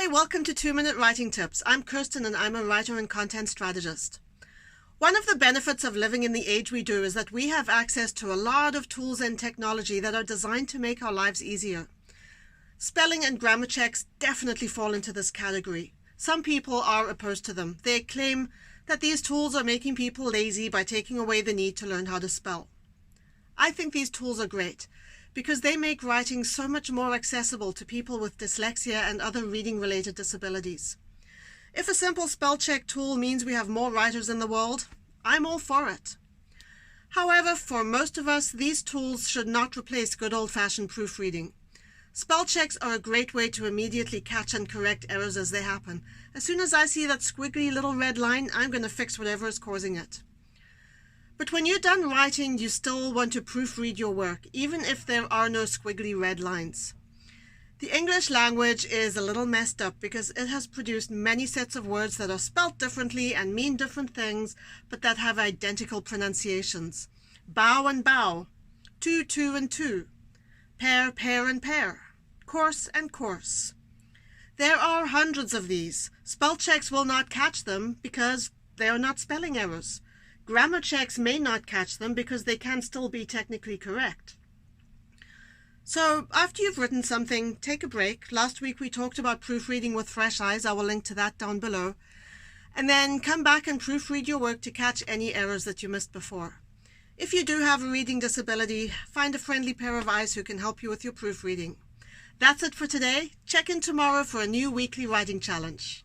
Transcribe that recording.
Hi, welcome to 2-Minute Writing Tips. I'm Kirsten and I'm a writer and content strategist. One of the benefits of living in the age we do is that we have access to a lot of tools and technology that are designed to make our lives easier. Spelling and grammar checks definitely fall into this category. Some people are opposed to them. They claim that these tools are making people lazy by taking away the need to learn how to spell. I think these tools are great because they make writing so much more accessible to people with dyslexia and other reading-related disabilities. If a simple spell check tool means we have more writers in the world, I'm all for it. However, for most of us, these tools should not replace good old-fashioned proofreading. Spell checks are a great way to immediately catch and correct errors as they happen. As soon as I see that squiggly little red line, I'm going to fix whatever is causing it. But when you're done writing, you still want to proofread your work, even if there are no squiggly red lines. The English language is a little messed up because it has produced many sets of words that are spelt differently and mean different things, but that have identical pronunciations. Bow and bow, two and two, pair and pair, course and course. There are hundreds of these. Spell checks will not catch them because they are not spelling errors. Grammar checks may not catch them because they can still be technically correct. So after you've written something, take a break. Last week we talked about proofreading with fresh eyes. I will link to that down below. And then come back and proofread your work to catch any errors that you missed before. If you do have a reading disability, find a friendly pair of eyes who can help you with your proofreading. That's it for today. Check in tomorrow for a new weekly writing challenge.